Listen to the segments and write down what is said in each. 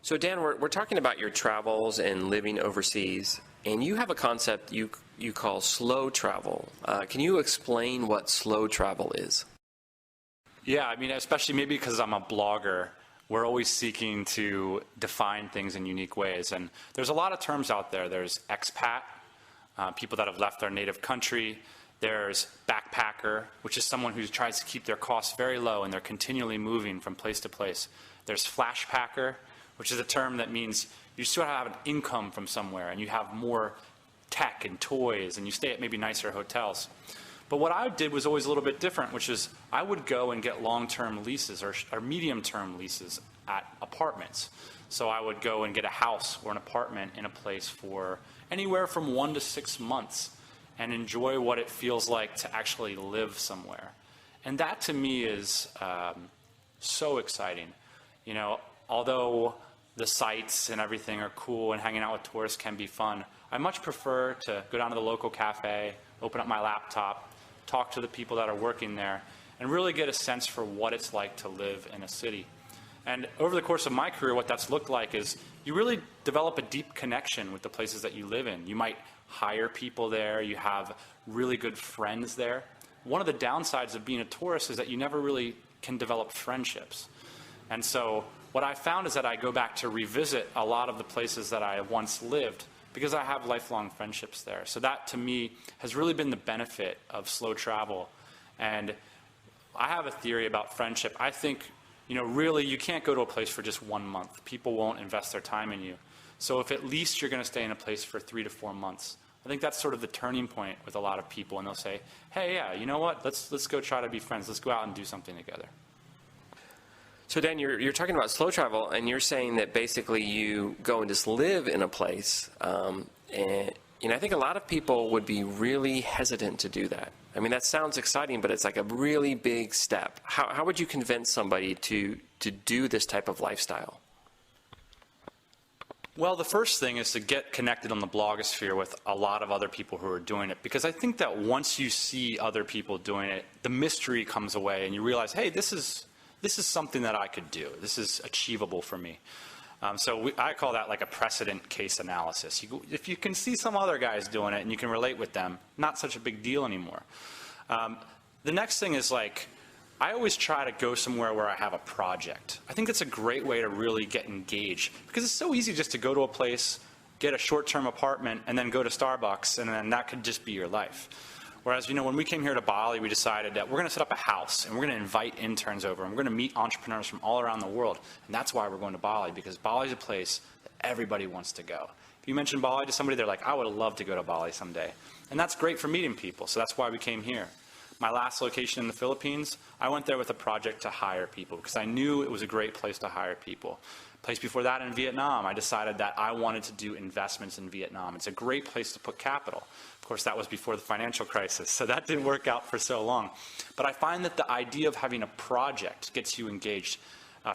So Dan, we're talking about your travels and living overseas, and you have a concept you call slow travel. Can you explain what slow travel is? Yeah, I mean, especially maybe because I'm a blogger, we're always seeking to define things in unique ways. And there's a lot of terms out there. There's expat, people that have left their native country. There's backpacker, which is someone who tries to keep their costs very low and they're continually moving from place to place. There's flashpacker, which is a term that means you still have an income from somewhere and you have more tech and toys and you stay at maybe nicer hotels. But what I did was always a little bit different, which is I would go and get long-term leases or medium-term leases at apartments. So I would go and get a house or an apartment in a place for anywhere from 1 to 6 months and enjoy what it feels like to actually live somewhere. And that to me is so exciting. You know, although the sights and everything are cool and hanging out with tourists can be fun, I much prefer to go down to the local cafe, open up my laptop, talk to the people that are working there, and really get a sense for what it's like to live in a city. And over the course of my career, what that's looked like is you really develop a deep connection with the places that you live in. You might hire people there, you have really good friends there. One of the downsides of being a tourist is that you never really can develop friendships. And so what I found is that I go back to revisit a lot of the places that I once lived because I have lifelong friendships there. So that, to me, has really been the benefit of slow travel. And I have a theory about friendship. I think, you know, really you can't go to a place for just 1 month. People won't invest their time in you. So if at least you're going to stay in a place for 3 to 4 months, I think that's sort of the turning point with a lot of people. And they'll say, hey, yeah, you know what? Let's go try to be friends. Let's go out and do something together. So Dan, you're talking about slow travel, and you're saying that basically you go and just live in a place, and you know, I think a lot of people would be really hesitant to do that. I mean, that sounds exciting, but it's like a really big step. How would you convince somebody to do this type of lifestyle? Well, the first thing is to get connected on the blogosphere with a lot of other people who are doing it, because I think that once you see other people doing it, the mystery comes away and you realize, hey, this is something that I could do. This is achievable for me. I call that like a precedent case analysis. If you can see some other guys doing it and you can relate with them, not such a big deal anymore. The next thing is, like, I always try to go somewhere where I have a project. I think that's a great way to really get engaged, because it's so easy just to go to a place, get a short-term apartment, and then go to Starbucks, and then that could just be your life. Whereas, you know, when we came here to Bali, we decided that we're going to set up a house and we're going to invite interns over and we're going to meet entrepreneurs from all around the world. And that's why we're going to Bali, because Bali is a place that everybody wants to go. If you mention Bali to somebody, they're like, I would love to go to Bali someday. And that's great for meeting people. So that's why we came here. My last location in the Philippines, I went there with a project to hire people because I knew it was a great place to hire people. Place before that in Vietnam, I decided that I wanted to do investments in Vietnam. It's a great place to put capital. Of course, that was before the financial crisis, so that didn't work out for so long. But I find that the idea of having a project gets you engaged.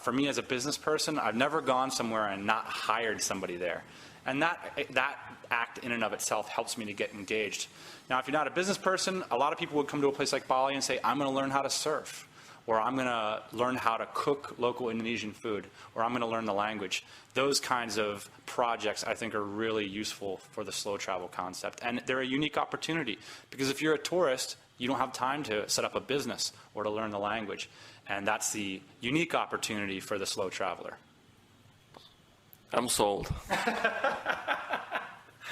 For me as a business person, I've never gone somewhere and not hired somebody there. And that act in and of itself helps me to get engaged. Now, if you're not a business person, a lot of people would come to a place like Bali and say, I'm going to learn how to surf, or I'm going to learn how to cook local Indonesian food, or I'm going to learn the language. Those kinds of projects, I think, are really useful for the slow travel concept. And they're a unique opportunity, because if you're a tourist, you don't have time to set up a business or to learn the language. And that's the unique opportunity for the slow traveler. I'm sold.